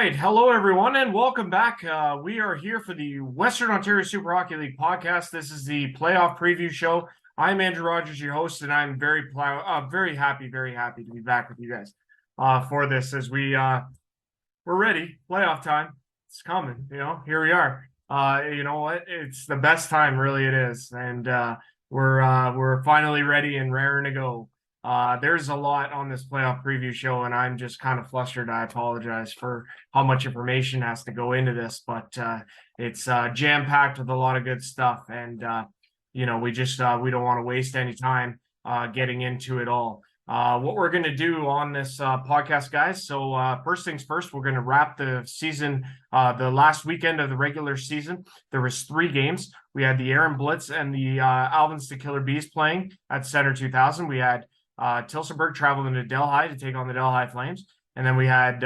right. Hello, everyone, and welcome back. We are here for the Western Ontario Super Hockey League podcast. This is the playoff preview show. I'm Andrew Rogers, your host, and I'm very happy to be back with you guys for this as we're ready. Playoff time. It's coming. Here we are. You know what? It's the best time, really. It is, and we're finally ready and raring to go. There's a lot on this playoff preview show, and I'm just kind of flustered. I apologize for how much information has to go into this, but it's jam-packed with a lot of good stuff, and we don't want to waste any time getting into it all. What we're going to do on this podcast, guys. So first things first, we're going to wrap the season, the last weekend of the regular season. There was 3 games. We had the Aaron Blitz and the Alvinston Killer Bees playing at Center 2000. We had Tilsonburg traveling to Delhi to take on the Delhi Flames. And then we had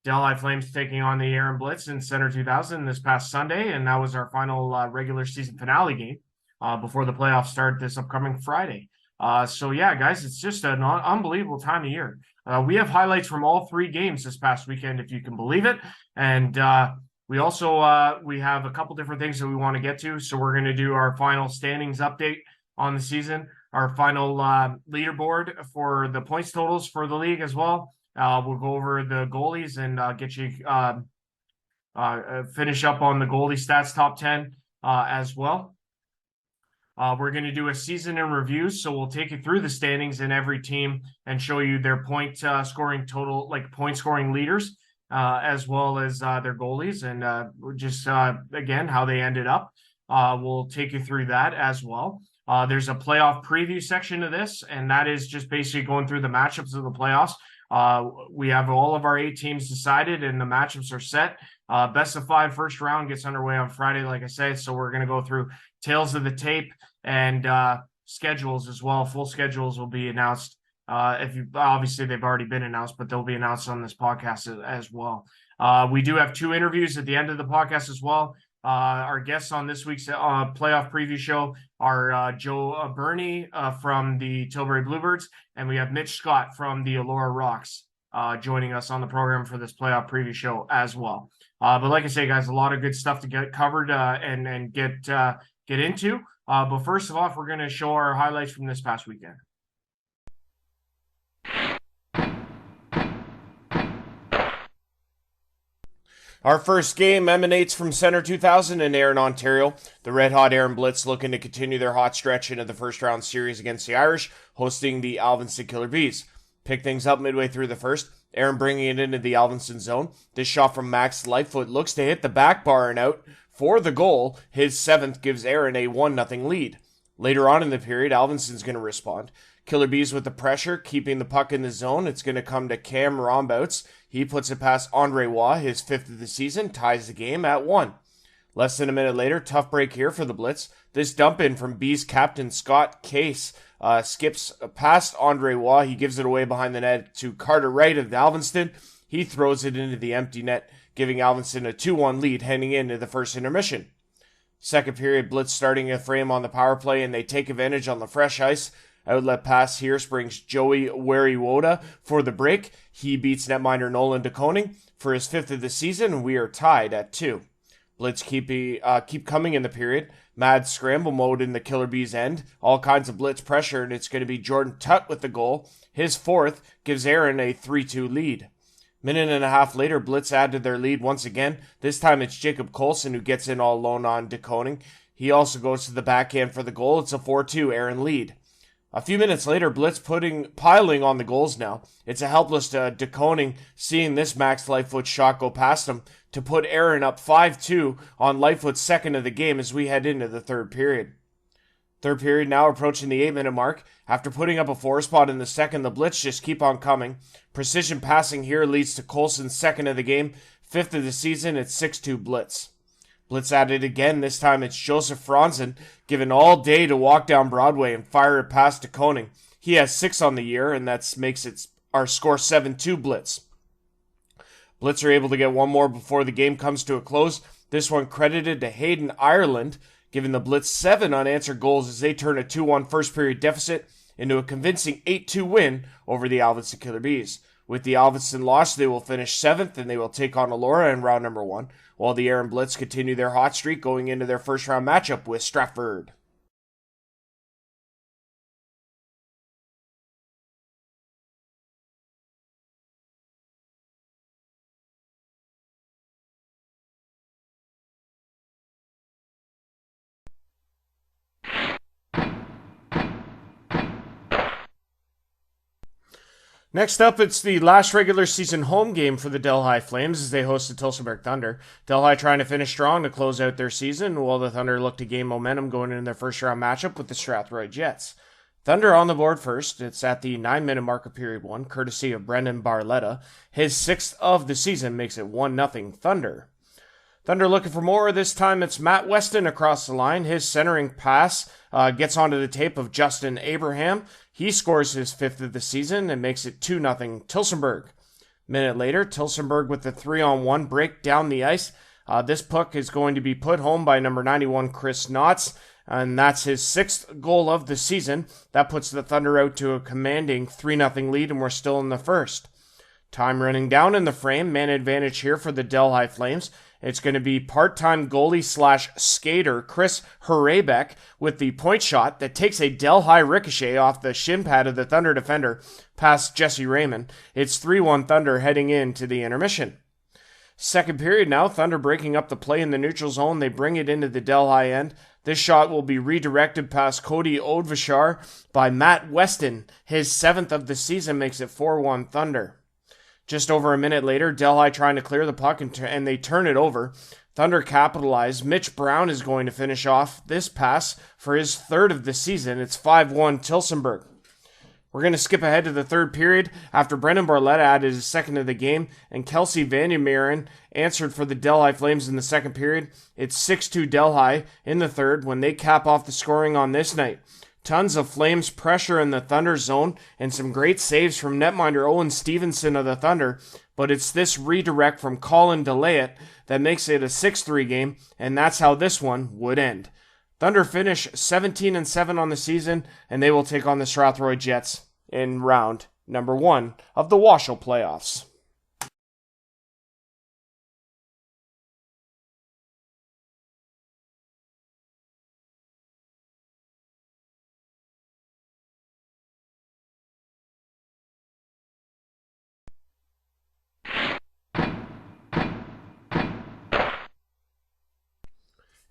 Delhi Flames taking on the Aaron Blitz in Center 2000 this past Sunday. And that was our final regular season finale game before the playoffs start this upcoming Friday. So yeah, guys, it's just an unbelievable time of year. We have highlights from all 3 games this past weekend, if you can believe it. And we also we have a couple different things that we want to get to. So we're going to do our final standings update on the season, our final leaderboard for the points totals for the league as well. We'll go over the goalies and get you finish up on the goalie stats top 10 as well. We're going to do a season in review, so we'll take you through the standings in every team and show you their point scoring total, like point scoring leaders, as well as their goalies, and just again how they ended up. We'll take you through that as well. There's a playoff preview section of this, and that is just basically going through the matchups of the playoffs. We have all of our 8 teams decided, and the matchups are set. Best of 5 first round gets underway on Friday, like I said. So we're going to go through tails of the tape and schedules as well. Full schedules will be announced. Obviously they've already been announced, but they'll be announced on this podcast as well. We do have 2 interviews at the end of the podcast as well. Our guests on this week's playoff preview show are Joe Burney from the Tilbury Bluebirds, and we have Mitch Scott from the Elora Rocks joining us on the program for this playoff preview show as well. But like I say, guys, a lot of good stuff to get covered and get into. But first of all, we're going to show our highlights from this past weekend. Our first game emanates from Center 2000 in Erin, Ontario. The red-hot Aaron Blitz looking to continue their hot stretch into the first-round series against the Irish, hosting the Alvinston Killer Bees. Pick things up midway through the first. Aaron bringing it into the Alvinston zone. This shot from Max Lightfoot looks to hit the back bar and out for the goal. His 7th gives Aaron a 1-0 lead. Later on in the period, Alvinston's going to respond. Killer Bees with the pressure, keeping the puck in the zone. It's going to come to Cam Rombouts. He puts it past Andre Waugh, his 5th of the season, ties the game at 1. Less than a minute later, tough break here for the Blitz. This dump in from Bees captain Scott Case skips past Andre Waugh. He gives it away behind the net to Carter Wright of Alvinston. He throws it into the empty net, giving Alvinston a 2-1 lead heading into the first intermission. Second period, Blitz starting a frame on the power play, and they take advantage on the fresh ice. Outlet pass here brings Joey Wariwoda for the break. He beats netminder Nolan DeConing for his 5th of the season, and we are tied at 2. Blitz keep coming in the period. Mad scramble mode in the Killer Bees end. All kinds of Blitz pressure, and it's going to be Jordan Tutt with the goal. His 4th gives Aaron a 3-2 lead. Minute and a half later, Blitz add to their lead once again. This time it's Jacob Colson who gets in all alone on DeConing. He also goes to the backhand for the goal. It's a 4-2 Aaron lead. A few minutes later, Blitz piling on the goals now. It's a helpless DeConing seeing this Max Lightfoot shot go past him to put Aaron up 5-2 on Lightfoot's 2nd of the game as we head into the third period. Third period now approaching the 8-minute mark. After putting up a 4 spot in the second, the Blitz just keep on coming. Precision passing here leads to Colson's 2nd of the game. 5th of the season, it's 6-2 Blitz. Blitz at it again. This time it's Joseph Franzen, given all day to walk down Broadway and fire it past DeConing. He has 6 on the year, and that makes it our score 7-2 Blitz. Blitz are able to get one more before the game comes to a close. This one credited to Hayden Ireland, giving the Blitz 7 unanswered goals as they turn a 2-1 first period deficit into a convincing 8-2 win over the Alvinston Killer Bees. With the Alvinston loss, they will finish 7th and they will take on Elora in round number 1, while the Aaron Blitz continue their hot streak going into their first round matchup with Stratford. Next up, it's the last regular season home game for the Delhi Flames as they host the Tillsonburg Thunder. Delhi trying to finish strong to close out their season, while the Thunder look to gain momentum going into their first round matchup with the Strathroy Jets. Thunder on the board first. It's at the 9-minute mark of period 1, courtesy of Brendan Barletta. His 6th of the season makes it 1-0 Thunder. Thunder looking for more. This time it's Matt Weston across the line. His centering pass gets onto the tape of Justin Abraham. He scores his 5th of the season and makes it 2-0 Tillsonburg. Minute later, Tillsonburg with the 3-on-1 break down the ice. This puck is going to be put home by number 91 Chris Knotts, and that's his 6th goal of the season. That puts the Thunder out to a commanding 3-0 lead, and we're still in the first. Time running down in the frame. Man advantage here for the Delhi Flames. It's going to be part-time goalie/skater Chris Huraybeck with the point shot that takes a Delhi ricochet off the shin pad of the Thunder defender past Jesse Raymond. It's 3-1 Thunder heading into the intermission. Second period now, Thunder breaking up the play in the neutral zone. They bring it into the Delhi end. This shot will be redirected past Cody Odvashar by Matt Weston. His 7th of the season makes it 4-1 Thunder. Just over a minute later, Delhi trying to clear the puck and they turn it over. Thunder capitalize. Mitch Brown is going to finish off this pass for his 3rd of the season. It's 5-1 Tillsonburg. We're going to skip ahead to the third period after Brendan Barletta added his 2nd of the game and Kelsey Van Meren answered for the Delhi Flames in the second period. It's 6-2 Delhi in the third when they cap off the scoring on this night. Tons of Flames pressure in the Thunder zone and some great saves from netminder Owen Stevenson of the Thunder, but it's this redirect from Colin DeLayet that makes it a 6-3 game, and that's how this one would end. Thunder finish 17-7 on the season, and they will take on the Strathroy Jets in round number 1 of the WOSHL playoffs.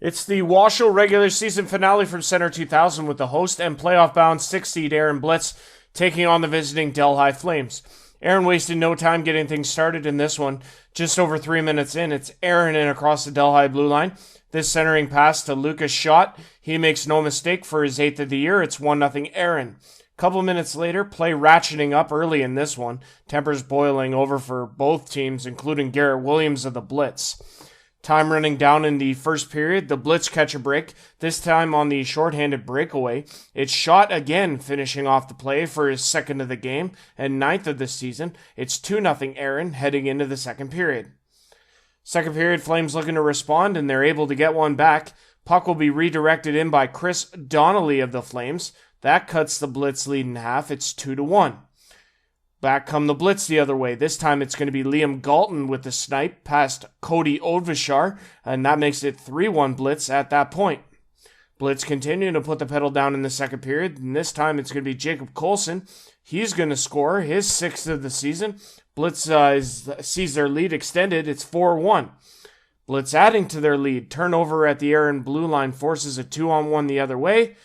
It's the WOSHL regular season finale from Center 2000 with the host and playoff-bound 6-seed Aaron Blitz taking on the visiting Delhi Flames. Aaron wasted no time getting things started in this one. Just over 3 minutes in, it's Aaron in across the Delhi blue line. This centering pass to Lucas Schott. He makes no mistake for his 8th of the year. It's 1-0 Aaron. Couple minutes later, play ratcheting up early in this one. Tempers boiling over for both teams, including Garrett Williams of the Blitz. Time running down in the first period, the Blitz catch a break, this time on the shorthanded breakaway. It's Schott again finishing off the play for his 2nd of the game and 9th of the season. It's 2-0 Aaron heading into the second period. Second period, Flames looking to respond and they're able to get one back. Puck will be redirected in by Chris Donnelly of the Flames. That cuts the Blitz lead in half. It's 2-1. Back come the Blitz the other way. This time it's going to be Liam Galton with the snipe past Cody Odvashar, and that makes it 3-1 Blitz at that point. Blitz continuing to put the pedal down in the second period, and this time it's going to be Jacob Colson. He's going to score his 6th of the season. Blitz sees their lead extended. It's 4-1. Blitz adding to their lead. Turnover at the Aaron blue line forces a 2-on-1 the other way,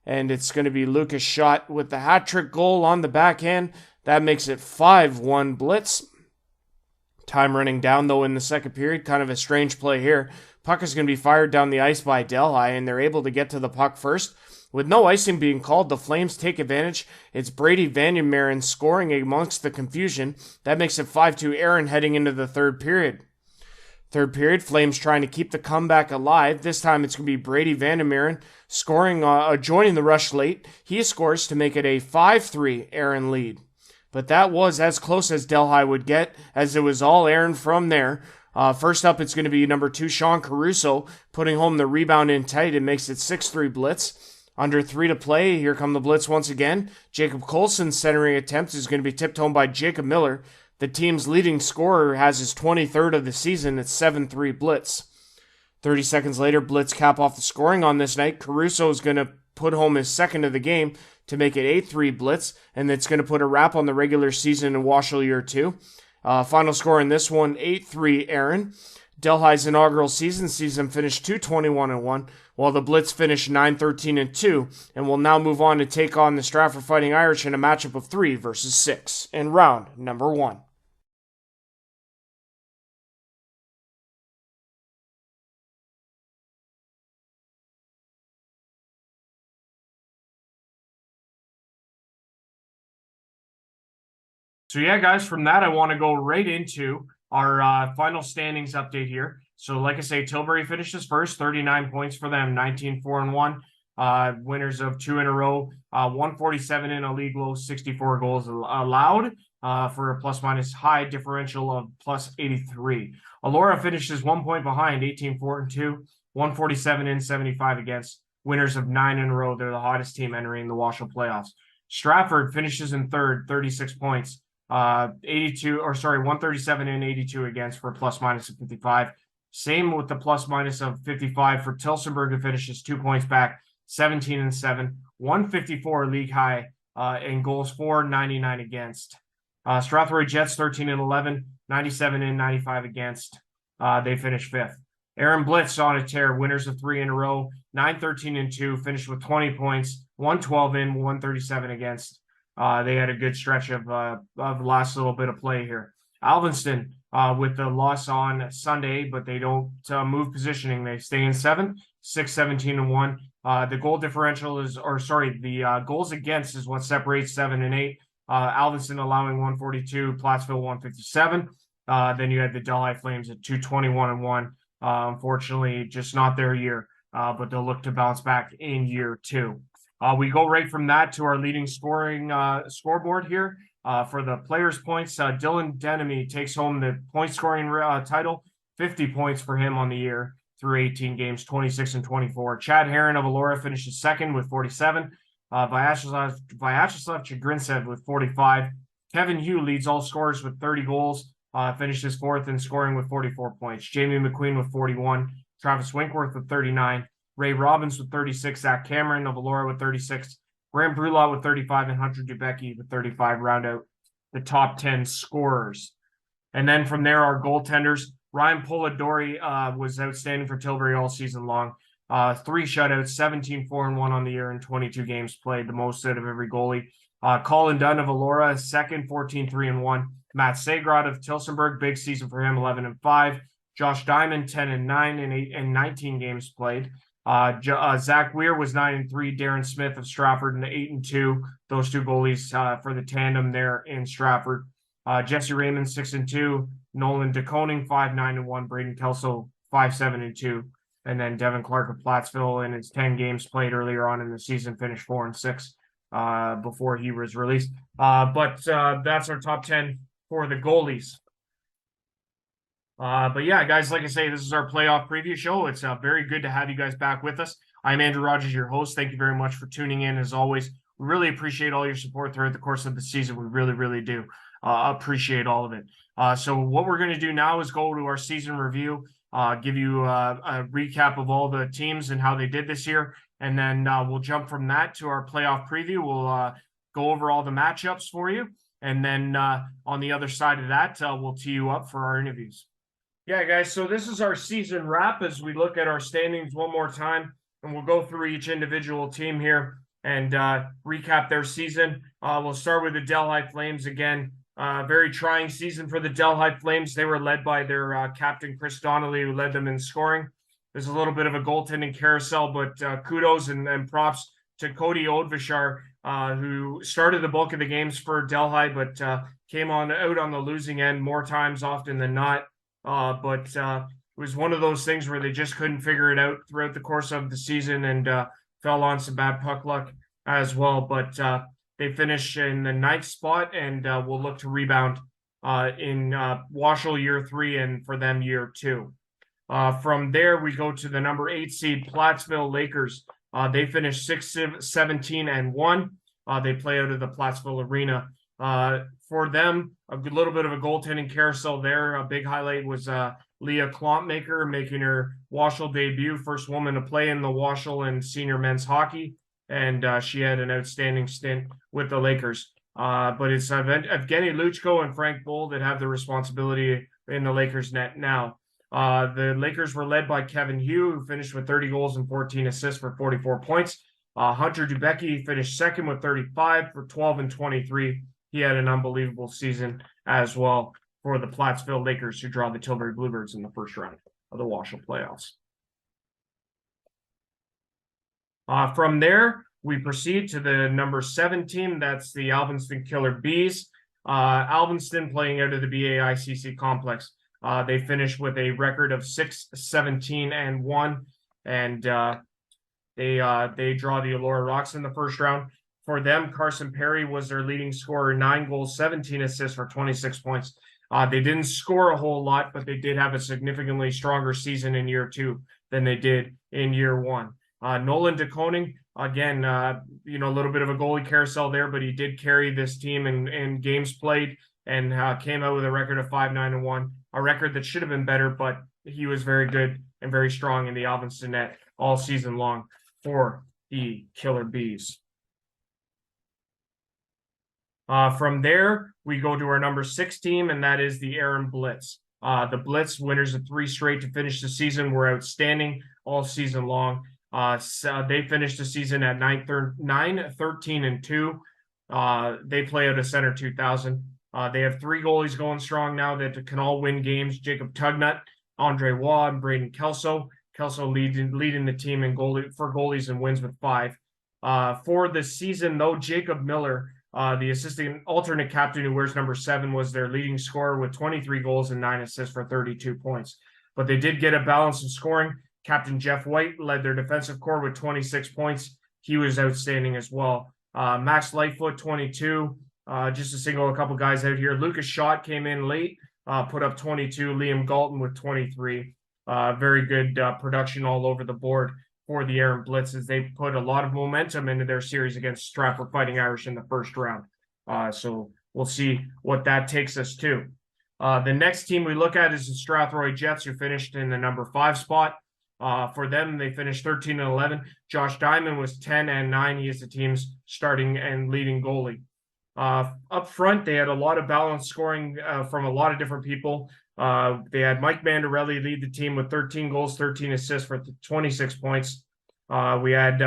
and it's going to be Lucas Schott with the hat-trick goal on the backhand. That makes it 5-1 Blitz. Time running down, though, in the second period. Kind of a strange play here. Puck is going to be fired down the ice by Delhi, and they're able to get to the puck first. With no icing being called, the Flames take advantage. It's Brady Van Meren scoring amongst the confusion. That makes it 5-2 Aaron heading into the third period. Third period, Flames trying to keep the comeback alive. This time it's going to be Brady Van Meren scoring, joining the rush late. He scores to make it a 5-3 Aaron lead. But that was as close as Delhi would get, as it was all Aaron from there. First up, it's going to be number 2, Sean Caruso, putting home the rebound in tight and makes it 6-3 Blitz. Under 3 to play, here come the Blitz once again. Jacob Colson's centering attempt is going to be tipped home by Jacob Miller. The team's leading scorer has his 23rd of the season. It's 7-3 Blitz. 30 seconds later, Blitz cap off the scoring on this night. Caruso is going to put home his second of the game to make it 8-3 Blitz, and it's going to put a wrap on the regular season in WOSHL Year 2. Final score in this one, 8-3 Aaron. Delhi's inaugural season sees them finish 2-21-1, while the Blitz finished 9-13-2, and will now move on to take on the Stratford Fighting Irish in a matchup of 3 versus 6 in round number 1. So yeah, guys, from that, I want to go right into our final standings update here. So like I say, Tilbury finishes first, 39 points for them, 19-4-1. Winners of 2 in a row, 147 in a league low, 64 goals allowed for a plus-minus high differential of plus 83. Elora finishes 1 point behind, 18-4-2, 147 in, 75 against. Winners of 9 in a row. They're the hottest team entering the WOSHL playoffs. Stratford finishes in third, 36 points. 137 and 82 against for plus minus of 55. Same with the plus minus of 55 for Tillsonburg, who finishes 2 points back, 17 and 7, 154 league high in goals for, 99 against. Strathroy Jets 13 and 11, 97 and 95 against. They finished fifth. Aaron Blitz on a tear, winners of 3 in a row, 9-13 and 2, finished with 20 points, 112 in, 137 against. They had a good stretch of the last little bit of play here. Alvinston with the loss on Sunday, but they don't move positioning. They stay in 7th, 6-17-1. The goal differential the goals against is what separates 7 and 8. Alvinston allowing 142, Plattsville 157. Then you had the Delhi Flames at 221-1. Unfortunately, just not their year, but they'll look to bounce back in year 2. We go right from that to our leading scoring scoreboard here. For the players' points, Dylan Denemy takes home the point scoring title, 50 points for him on the year through 18 games, 26 and 24. Chad Heron of Elora finishes second with 47. Vyacheslav Chagrinsev with 45. Kevin Hugh leads all scorers with 30 goals, finishes fourth in scoring with 44 points. Jamie McQueen with 41. Travis Winkworth with 39. Ray Robbins with 36, Zach Cameron of Elora with 36, Graham Brulot with 35, and Hunter Dubecki with 35 round out the top 10 scorers. And then from there, our goaltenders, Ryan Polidori was outstanding for Tilbury all season long. 3 shutouts, 17-4-1 on the year in 22 games played, the most out of every goalie. Colin Dunn of Elora, second, 14-3-1. Matt Sagrad of Tillsonburg, big season for him, 11-5. Josh Diamond, 10-9 in 19 games played. Zach Weir was 9-3. Darren Smith of Stratford 8-2. Those 2 goalies for the tandem there in Stratford. Jesse Raymond 6-2. Nolan DeConing 5-9-1. Braden Kelso 5-7-2. And then Devin Clark of Plattsville in his 10 games played earlier on in the season finished 4-6 before he was released. But that's our top 10 for the goalies. But yeah, guys, like I say, this is our playoff preview show. It's very good to have you guys back with us. I'm Andrew Rogers, your host. Thank you very much for tuning in. As always, we really appreciate all your support throughout the course of the season. We really, really do appreciate all of it. So what we're going to do now is go to our season review, give you a recap of all the teams and how they did this year. And then we'll jump from that to our playoff preview. We'll go over all the matchups for you. And then on the other side of that, we'll tee you up for our interviews. Yeah, guys, so this is our season wrap as we look at our standings one more time, and we'll go through each individual team here and recap their season. We'll start with the Delhi Flames again. Very trying season for the Delhi Flames. They were led by their captain, Chris Donnelly, who led them in scoring. There's a little bit of a goaltending carousel, but kudos and props to Cody Odvishar, who started the bulk of the games for Delhi, but came out on the losing end more times often than not. But it was one of those things where they just couldn't figure it out throughout the course of the season and fell on some bad puck luck as well. But they finished in the 9th spot and will look to rebound in WOSHL year 3 and for them year 2. From there, we go to the number 8 seed Plattsville Lakers. They finished 6-17-1. They play out of the Plattsville Arena. For them, a little bit of a goaltending carousel there. A big highlight was Leah Klompmaker making her WOSHL debut, first woman to play in the WOSHL and senior men's hockey, and she had an outstanding stint with the Lakers. But it's Evgeny Luchko and Frank Bull that have the responsibility in the Lakers net now. The Lakers were led by Kevin Hugh, who finished with 30 goals and 14 assists for 44 points. Hunter Dubecki finished second with 35 for 12 and 23. He had an unbelievable season as well for the Plattsville Lakers, who draw the Tilbury Bluebirds in the first round of the WOSHL playoffs. From there, we proceed to the number 7 team. That's the Alvinston Killer Bees. Alvinston playing out of the BAICC complex. They finished with a record of 6-17-1, and they draw the Elora Rocks in the first round. For them, Carson Perry was their leading scorer, 9 goals, 17 assists for 26 points. They didn't score a whole lot, but they did have a significantly stronger season in year 2 than they did in year 1. Nolan DeKoning, again, a little bit of a goalie carousel there, but he did carry this team in games played and came out with a record of 5-9-1, a record that should have been better, but he was very good and very strong in the Alvinston net all season long for the Killer Bees. From there, we go to our number 6 team, and that is the Aaron Blitz. The Blitz, winners of 3 straight to finish the season, were outstanding all season long. So they finished the season at 9-13-2. They play out of Center 2000. They have 3 goalies going strong now that can all win games. Jacob Tugnut, Andre Waugh, and Braden Kelso. Kelso leading the team in for goalies and wins with 5. For the season, though, Jacob Miller, the assistant alternate captain who wears number 7, was their leading scorer with 23 goals and 9 assists for 32 points. But they did get a balance in scoring. Captain Jeff White led their defensive corps with 26 points. He was outstanding as well. Max Lightfoot, 22. Just to single a couple guys out here. Lucas Schott came in late, put up 22. Liam Galton with 23. Very good production all over the board for the Aaron Blitz, as they put a lot of momentum into their series against Stratford Fighting Irish in the first round. So we'll see what that takes us to. The next team we look at is the Strathroy Jets, who finished in the number 5 spot. For them, they finished 13-11. Josh Diamond was 10-9. He is the team's starting and leading goalie. Up front, they had a lot of balanced scoring from a lot of different people. They had Mike Mandarelli lead the team with 13 goals, 13 assists for 26 points. We had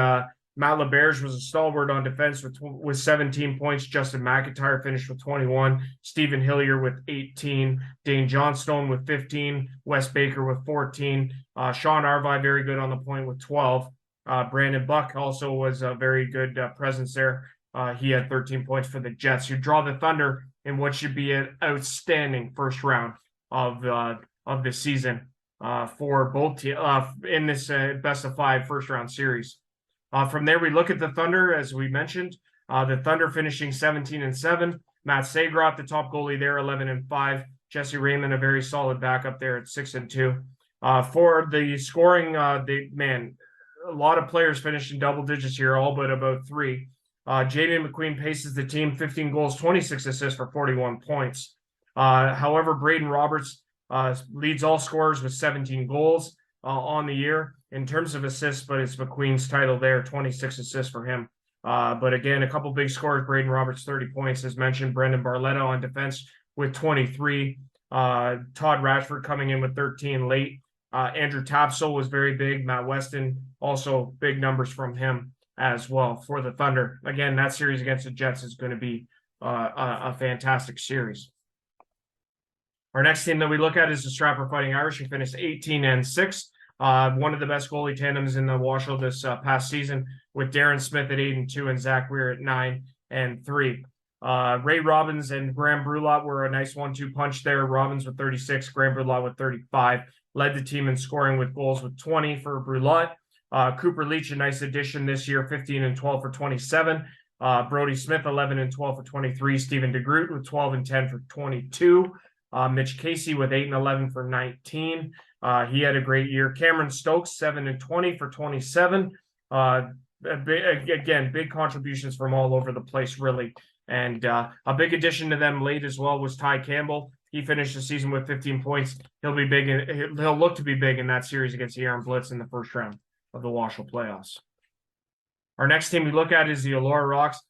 Matt LeBerge was a stalwart on defense with 17 points. Justin McIntyre finished with 21. Stephen Hillier with 18. Dane Johnstone with 15. Wes Baker with 14. Sean Arvi, very good on the point with 12. Brandon Buck also was a very good presence there. He had 13 points for the Jets, who draw the Thunder in what should be an outstanding first round of the season for both teams in this best of 5 first round series. From there, we look at the Thunder, as we mentioned. The Thunder finishing 17-7. Matt Sagroff, the top goalie there, 11-5. Jesse Raymond, a very solid backup there at 6-2. For the scoring, a lot of players finished in double digits here, all but about 3. Jaden McQueen paces the team, 15 goals, 26 assists for 41 points. However, Braden Roberts leads all scorers with 17 goals on the year in terms of assists, but it's McQueen's title there, 26 assists for him. But again, a couple big scores. Braden Roberts, 30 points, as mentioned. Brendan Barletta on defense with 23. Todd Ratchford coming in with 13 late. Andrew Tapsell was very big. Matt Weston, also big numbers from him as well for the Thunder. Again, that series against the Jets is going to be a fantastic series. Our next team that we look at is the Stratford Fighting Irish, who finished 18-6. One of the best goalie tandems in the WOSHL this past season, with Darren Smith at 8-2 and Zach Weir at 9-3. Ray Robbins and Graham Brulot were a nice 1-2 punch there. Robbins with 36, Graham Brulot with 35. Led the team in scoring with goals with 20 for Brulot. Cooper Leach, a nice addition this year, 15-12 for 27. Brody Smith, 11-12 for 23. Stephen DeGroot with 12-10 for 22. Mitch Casey with 8-11 for 19. He had a great year. Cameron Stokes, 7-20 for 27. Big contributions from all over the place, really. And a big addition to them late as well was Ty Campbell. He finished the season with 15 points. He'll be big. He'll look to be big in that series against the Aaron Blitz in the first round of the WOSHL playoffs. Our next team we look at is the Elora Rocks.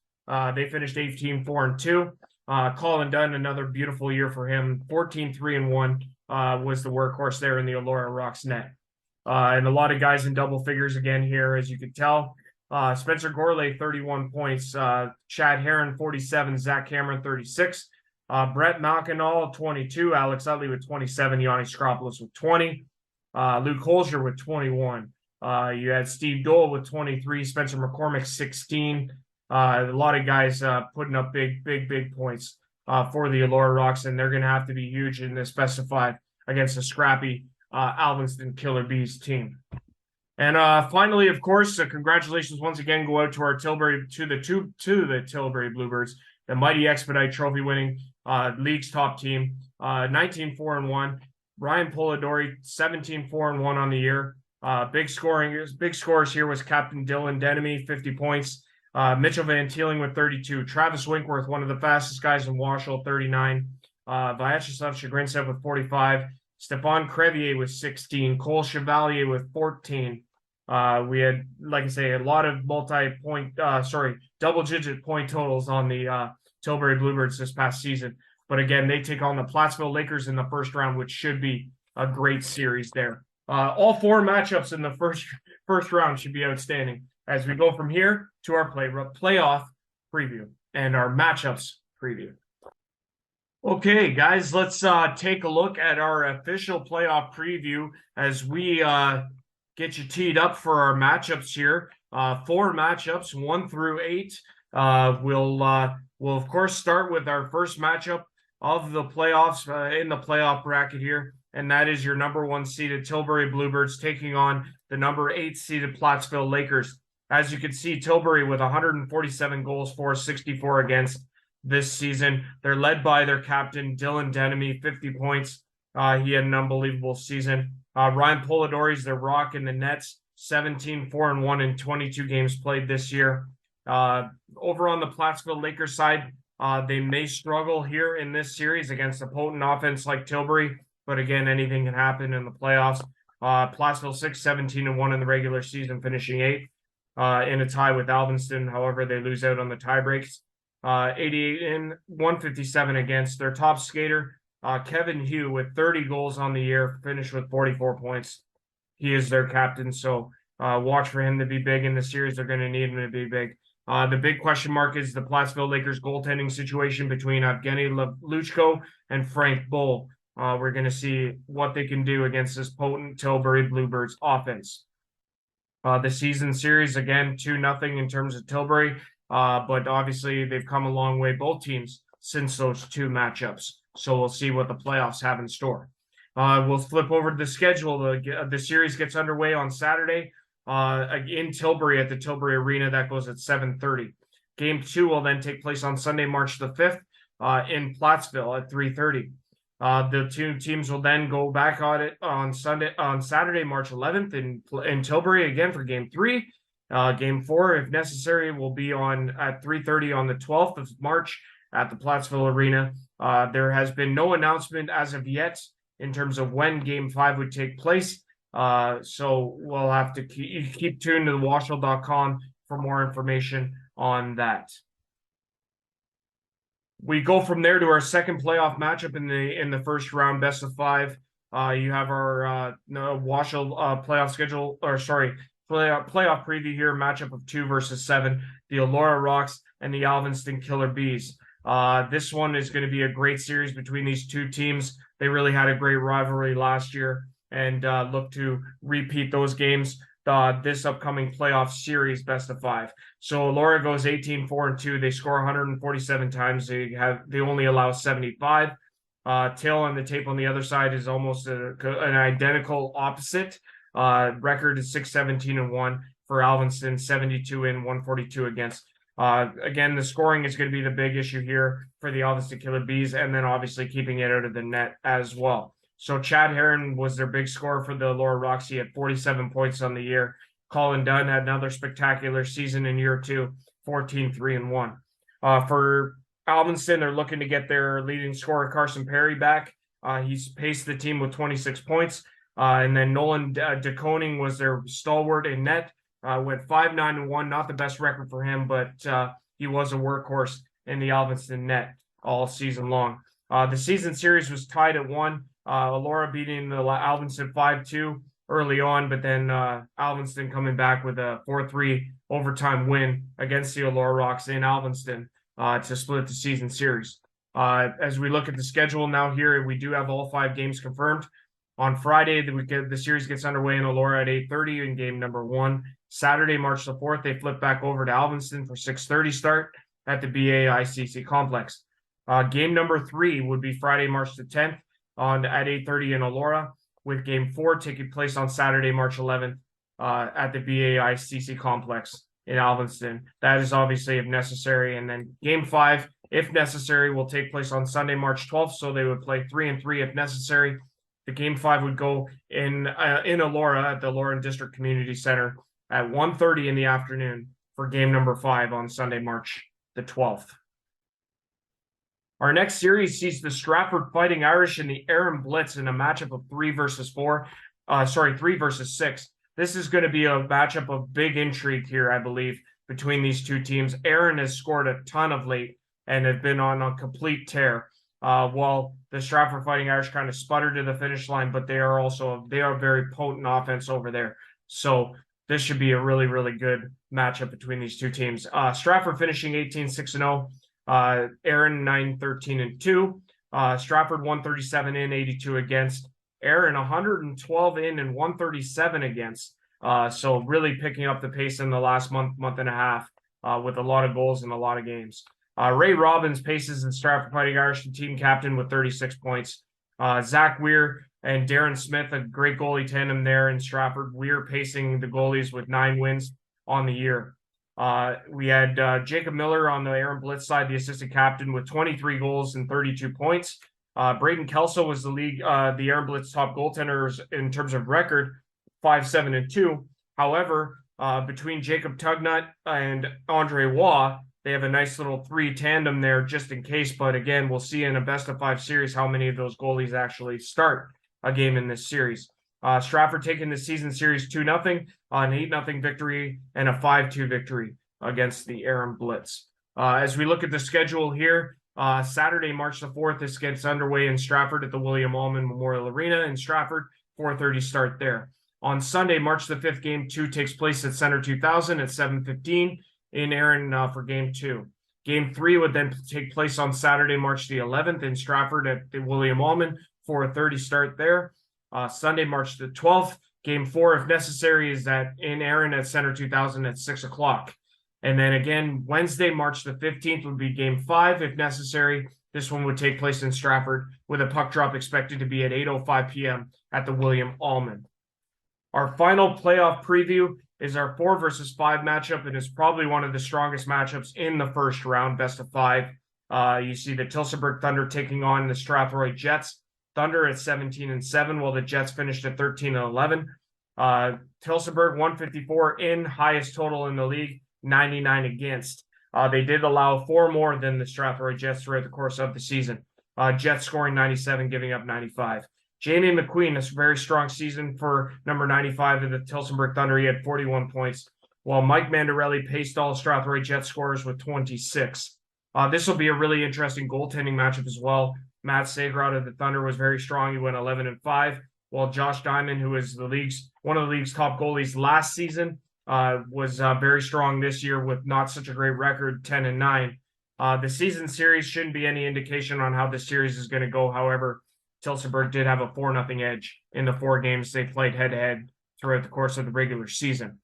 They finished 18-4-2. Colin Dunn, another beautiful year for him. 14-3-1 was the workhorse there in the Elora Rocks net. And a lot of guys in double figures again here, as you could tell. Spencer Gourlay, 31 points. Chad Heron, 47. Zach Cameron, 36. Brett Malkinall, 22. Alex Utley with 27. Yanni Skropoulos with 20. Luke Holzer with 21. You had Steve Dole with 23. Spencer McCormick, 16. A lot of guys putting up big points for the Elora Rocks, and they're going to have to be huge in this best of 5 against a scrappy Alvinston Killer Bees team. And finally, of course, congratulations once again go out to our Tilbury to the Tilbury Bluebirds, the Mighty Expedite Trophy winning league's top team, 19-4-1. Ryan Polidori, 17-4-1 on the year. Big scores here was Captain Dylan Denemy, 50 points. Mitchell Van Teeling with 32. Travis Winkworth, one of the fastest guys in WOSHL, 39. Vyacheslav Chagrinsev with 45. Stephane Crevier with 16. Cole Chevalier with 14. We had, like I say, a lot of double-digit point totals on the Tilbury Bluebirds this past season. But again, they take on the Plattsville Lakers in the first round, which should be a great series there. All 4 matchups in the first round should be outstanding as we go from here to our playoff preview and our matchups preview. Okay, guys, let's take a look at our official playoff preview as we get you teed up for our matchups here. 4 matchups, 1 through 8. We'll of course start with our first matchup of the playoffs in the playoff bracket here, and that is your number 1 seeded Tilbury Bluebirds taking on the number 8 seeded Plattsville Lakers. As you can see, Tilbury with 147 goals for, 64 against this season. They're led by their captain, Dylan Denemy, 50 points. He had an unbelievable season. Ryan Polidori is their rock in the nets, 17-4-1 in 22 games played this year. Over on the Plattsville Lakers side, they may struggle here in this series against a potent offense like Tilbury, but again, anything can happen in the playoffs. Plattsville 6-17-1 in the regular season, finishing 8th in a tie with Alvinston. However, they lose out on the tie breaks. 88 in, 157 against. Their top skater, Kevin Hugh, with 30 goals on the year, finished with 44 points. He is their captain, so watch for him to be big in the series. They're going to need him to be big. The big question mark is the Plattsville Lakers goaltending situation between Evgeny Luchko and Frank Bull. We're going to see what they can do against this potent Tilbury Bluebirds offense. The season series, again, 2-0 in terms of Tilbury, but obviously they've come a long way, both teams, since those 2 matchups. So we'll see what the playoffs have in store. We'll flip over to the schedule. The series gets underway on Saturday in Tilbury at the Tilbury Arena. That goes at 7:30. Game 2 will then take place on Sunday, March the 5th in Plattsville at 3:30. The 2 teams will then go back on it on Saturday, March 11th in Tilbury again for Game 3. Game 4, if necessary, will be at 3:30 on the 12th of March at the Plattsville Arena. There has been no announcement as of yet in terms of when Game 5 would take place. So we'll have to keep tuned to the WOSHL.com for more information on that. We go from there to our second playoff matchup in the first round, best of 5. You have our WOSHL playoff schedule, playoff preview here, matchup of 2 versus 7, the Elora Rocks and the Alvinston Killer Bees. This one is going to be a great series between these 2 teams. They really had a great rivalry last year and look to repeat those games this upcoming playoff series, best of 5. So Elora goes 18-4-2. They score 147 times. They only allow 75. Tail on the tape on the other side is almost an identical opposite. Record is 6-17-1 for Alvinston, 72 in, 142 against. Again, the scoring is going to be the big issue here for the Alvinston Killer Bees, and then obviously keeping it out of the net as well. So Chad Heron was their big scorer for the Elora Rocks. He had 47 points on the year. Colin Dunn had another spectacular season in year 2, 14-3-1. For Alvinston, they're looking to get their leading scorer Carson Perry back. He's paced the team with 26 points. And then Nolan DeConing was their stalwart in net. Went 5-9-1, not the best record for him, but he was a workhorse in the Alvinston net all season long. The season series was tied at 1. Elora beating the Alvinston 5-2 early on, but then Alvinston coming back with a 4-3 overtime win against the Elora Rocks in Alvinston to split the season series. As we look at the schedule now here, we do have all 5 games confirmed. On Friday, the series gets underway in Elora at 8:30 in game number 1. Saturday, March the 4th, they flip back over to Alvinston for 6:30 start at the BAICC complex. Game number 3 would be Friday, March the 10th at 8:30 in Elora, with game 4 taking place on Saturday, March 11th at the BAICC complex in Alvinston. That is obviously if necessary. And then game 5, if necessary, will take place on Sunday, March 12th. So they would play 3-3 if necessary. The game 5 would go in Elora at the Elora District Community Center at 1:30 in the afternoon for game number 5 on Sunday, March the 12th. Our next series sees the Stratford Fighting Irish and the Erin Blitz in a matchup of 3 versus 6. This is going to be a matchup of big intrigue here, I believe, between these two teams. Erin has scored a ton of late and have been on a complete tear, while the Stratford Fighting Irish kind of sputtered to the finish line, but they are very potent offense over there. So this should be a really, really good matchup between these two teams. Stratford finishing 18-6-0. Erin 9-13-2. Stratford 137 in, 82 against. Erin 112 in and 137 against. So really picking up the pace in the last month and a half with a lot of goals and a lot of games. Ray Robbins paces the Stratford Fighting Irish, the team captain, with 36 points. Zach Weir and Darren Smith, a great goalie tandem there in Stratford. Weir pacing the goalies with 9 wins on the year. We had Jacob Miller on the Erin Blitz side, the assistant captain, with 23 goals and 32 points. Braden Kelso was the Erin Blitz top goaltenders in terms of record, 5-7-2. However, between Jacob Tugnut and Andre Waugh, they have a nice little 3 tandem there just in case. But again, we'll see in a best-of-5 series how many of those goalies actually start a game in this series. Stratford taking the season series 2-0, an 8-0 victory, and a 5-2 victory against the Erin Blitz. As we look at the schedule here, Saturday, March the 4th, this gets underway in Stratford at the William Allman Memorial Arena in Stratford, 4:30 start there. On Sunday, March the 5th, Game 2 takes place at Center 2000 at 7:15 in Erin for Game 2. Game 3 would then take place on Saturday, March the 11th in Stratford at the William Allman, 4:30 start there. Sunday, March the 12th, Game 4, if necessary, is in Erin at Center 2000 at 6 o'clock. And then again, Wednesday, March the 15th would be Game 5, if necessary. This one would take place in Stratford, with a puck drop expected to be at 8:05 p.m. at the William Allman. Our final playoff preview is our 4 versus 5 matchup, and it's probably one of the strongest matchups in the first round, best of 5. You see the Tillsonburg Thunder taking on the Strathroy Jets. Thunder at 17-7, while the Jets finished at 13-11. Tillsonburg 154 in, highest total in the league, 99 against. They did allow 4 more than the Strathroy Jets throughout the course of the season. Jets scoring 97, giving up 95. Jamie McQueen, a very strong season for number 95 of the Tillsonburg Thunder. He had 41 points, while Mike Mandarelli paced all Strathroy Jets scorers with 26. This will be a really interesting goaltending matchup as well. Matt Sager out of the Thunder was very strong. He went 11-5, while Josh Diamond, who is one of the league's top goalies last season, was very strong this year with not such a great record, 10-9. The season series shouldn't be any indication on how the series is going to go. However, Tillsonburg did have a 4-0 edge in the 4 games they played head-to-head throughout the course of the regular season.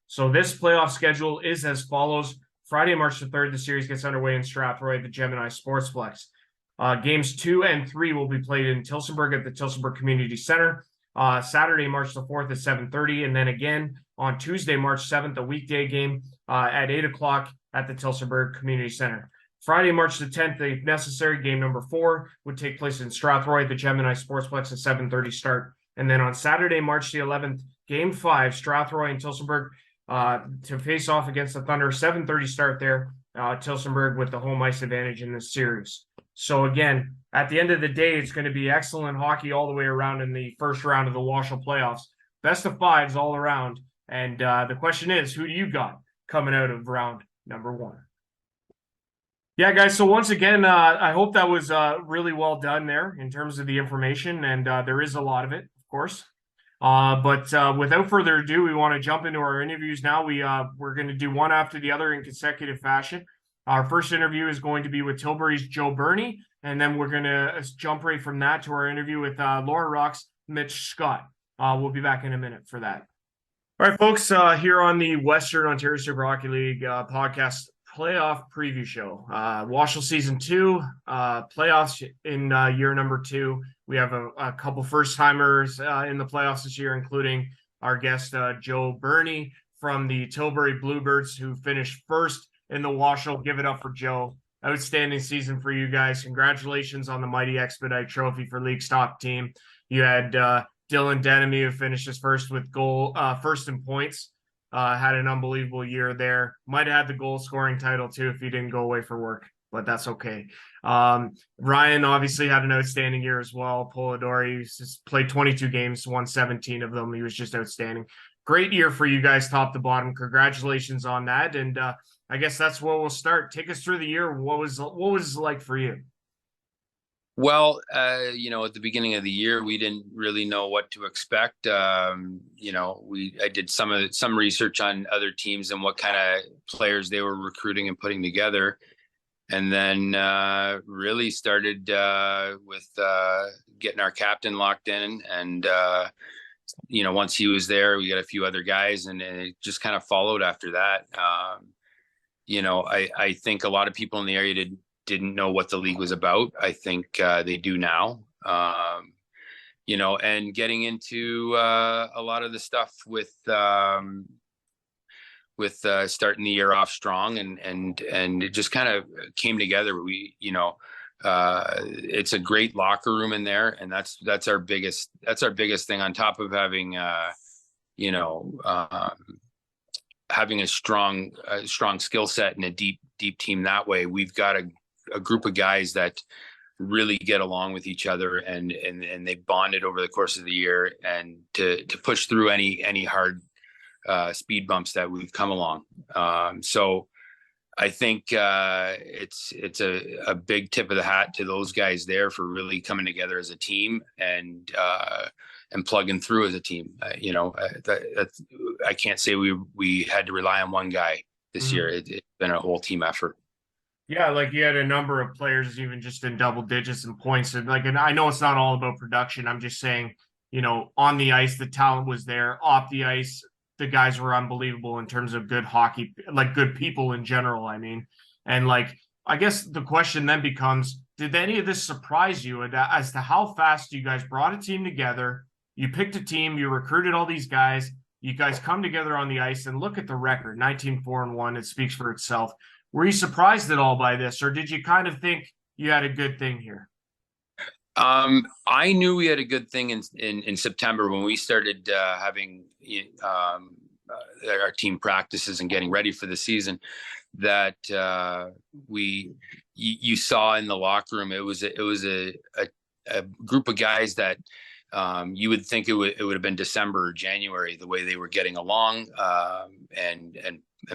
So this playoff schedule is as follows. Friday, March the 3rd, the series gets underway in Strathroy at the Gemini Sportsplex. Games 2 and 3 will be played in Tillsonburg at the Tillsonburg Community Center. Saturday, March the 4th at 7:30, and then again on Tuesday, March 7th, a weekday game at 8 o'clock at the Tillsonburg Community Center. Friday, March the 10th, if necessary, game number 4 would take place in Strathroy at the Gemini Sportsplex at 7:30 start. And then on Saturday, March the 11th, Game 5, Strathroy and Tilsonburg to face off against the Thunder. 7:30 start there. Tilsonburg with the home ice advantage in this series. So again, at the end of the day, it's going to be excellent hockey all the way around in the first round of the WOSHL playoffs. Best of fives all around. And the question is, who do you got coming out of round number 1? Yeah, guys. So once again, I hope that was really well done there in terms of the information, and there is a lot of it, of course. But without further ado, we want to jump into our interviews now. We're going to do one after the other in consecutive fashion. Our first interview is going to be with Tilbury's Joe Burney, and then we're going to jump right from that to our interview with Laura Rock's Mitch Scott. We'll be back in a minute for that. All right, folks, here on the Western Ontario Super Hockey League podcast playoff preview show. WOSHL Season 2, playoffs in year number 2. We have a couple first-timers in the playoffs this year, including our guest, Joe Burney from the Tilbury Bluebirds, who finished first in the WOSHL. Give it up for Joe. Outstanding season for you guys. Congratulations on the Mighty Expedite Trophy for League's top team. You had Dylan Denemy, who finished his first in points. Had an unbelievable year there. Might have had the goal scoring title too if he didn't go away for work, but that's okay. Ryan obviously had an outstanding year as well. Polidori played 22 games, won 17 of them. He was just outstanding. Great year for you guys, top to bottom. Congratulations on that. And I guess that's where we'll start. Take us through the year. What was it like for you? Well, at the beginning of the year, we didn't really know what to expect. I did some research on other teams and what kind of players they were recruiting and putting together, and then really started with getting our captain locked in. And once he was there, we got a few other guys, and it just kind of followed after that. I think a lot of people in the area didn't know what the league was about. I think they do now. And getting into a lot of the stuff with starting the year off strong, and it just kind of came together. It's a great locker room in there, and that's our biggest thing, on top of having having a strong skill set and a deep team. That way, we've got a group of guys that really get along with each other, and they bonded over the course of the year, and to push through any hard speed bumps that we've come along. So I think it's a big tip of the hat to those guys there for really coming together as a team and plugging through as a team. I can't say we had to rely on one guy this year. It's been a whole team effort. Yeah, like you had a number of players even just in double digits and points. And I know it's not all about production. I'm just saying, on the ice, the talent was there. Off the ice, the guys were unbelievable in terms of good hockey, like good people in general, I mean. And I guess the question then becomes, did any of this surprise you as to how fast you guys brought a team together? You picked a team, you recruited all these guys, you guys come together on the ice, and look at the record, 19-4-1. It speaks for itself. Were you surprised at all by this, or did you kind of think you had a good thing here? I knew we had a good thing in September when we started having our team practices and getting ready for the season. That you saw in the locker room, it was a group of guys that you would think it would have been December or January, the way they were getting along and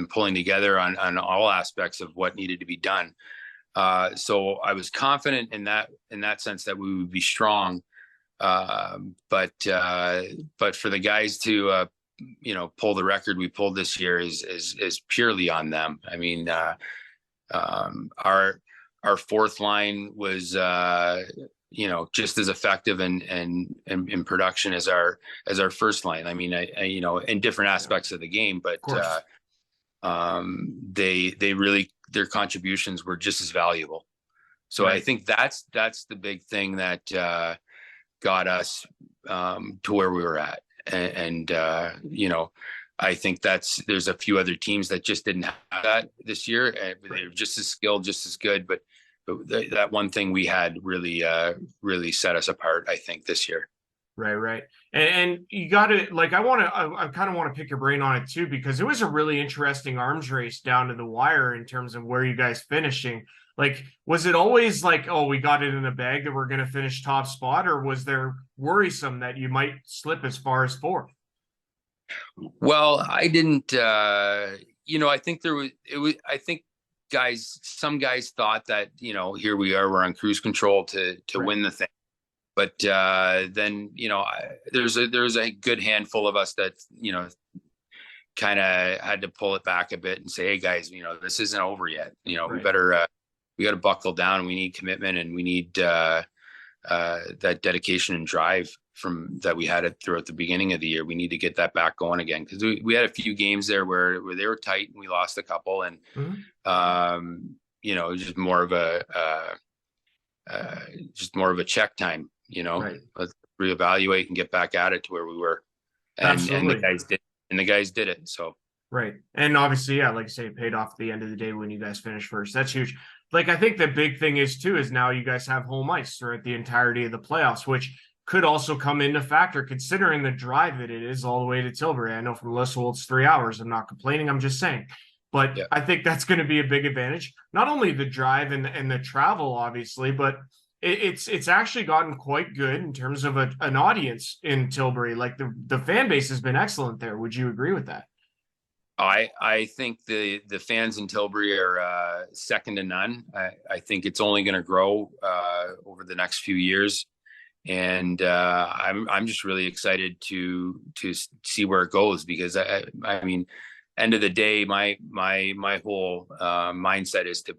pulling together on all aspects of what needed to be done. So I was confident in that sense that we would be strong. But for the guys to pull the record we pulled this year is purely on them. I mean, our fourth line was just as effective and in production as our first line. I mean, in different aspects of the game, but they really, their contributions were just as valuable. So right. I think that's the big thing that got us to where we were at. And I think there's a few other teams that just didn't have that this year. And they were just as skilled, just as good, but that one thing we had really set us apart, I think, this year. Right. And you got to like I kind of want to pick your brain on it too because it was a really interesting arms race down to the wire in terms of where you guys finishing. Like, was it always like, oh, we got it in a bag that we're going to finish top spot, or was there worrisome that you might slip as far as fourth? Well, I didn't. I think I think some guys thought that here we are, we're on cruise control to Right. win the thing. But then there's a good handful of us that kind of had to pull it back a bit and say, hey guys, this isn't over yet. Right. We got to buckle down. We need commitment, and we need that dedication and drive from that we had it throughout the beginning of the year. We need to get that back going again because we had a few games there where they were tight and we lost a couple, and it was just more of a check time. Right. Let's reevaluate and get back at it to where we were, and Absolutely. the guys did it. So. Right. And obviously, yeah, like I say, it paid off at the end of the day when you guys finished first. That's huge. Like, I think the big thing is, too, is now you guys have home ice throughout the entirety of the playoffs, which could also come into factor considering the drive that it is all the way to Tilbury. I know from Lisswell it's 3 hours. I'm not complaining. I'm just saying. But Yeah. I think that's going to be a big advantage. Not only the drive and the travel, obviously, but it's actually gotten quite good in terms of an audience in Tilbury. Like the fan base has been excellent there. Would you agree with that? I think the fans in Tilbury are second to none. I think it's only going to grow over the next few years, and I'm just really excited to see where it goes because I mean, end of the day, my whole mindset is to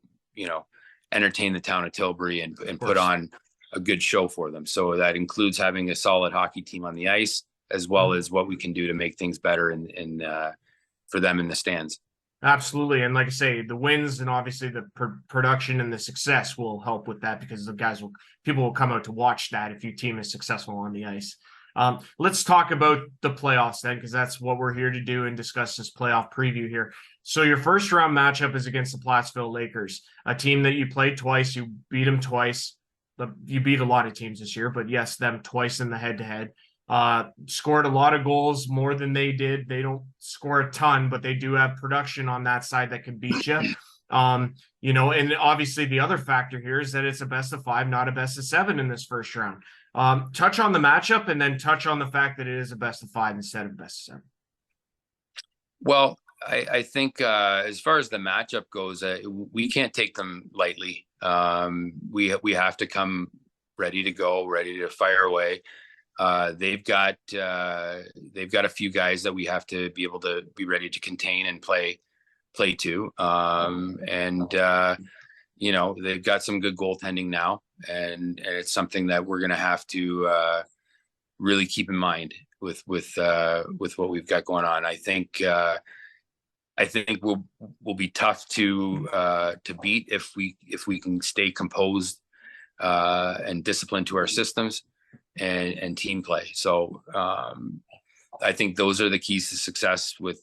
entertain the town of Tilbury and put on a good show for them. So that includes having a solid hockey team on the ice as well as what we can do to make things better in for them in the stands. Absolutely. And like I say, the wins and obviously the production and the success will help with that because people will come out to watch that if your team is successful on the ice. Let's talk about the playoffs then, because that's what we're here to do and discuss this playoff preview here. So your first round matchup is against the Plattsville Lakers, a team that you played twice. You beat them twice. You beat a lot of teams this year, but yes, them twice in the head to head. Scored a lot of goals, more than they did. They don't score a ton, but they do have production on that side that can beat you. And obviously the other factor here is that it's a best of five, not a best of seven in this first round. Touch on the matchup and then touch on the fact that it is a best of five instead of best of seven. Well, I think as far as the matchup goes, we can't take them lightly. We have to come ready to go, ready to fire away. They've got a few guys that we have to be able to be ready to contain and play to. They've got some good goaltending now, and it's something that we're going to have to really keep in mind with what we've got going on. I think we'll be tough to beat if we can stay composed and disciplined to our systems and team play. So I think those are the keys to success with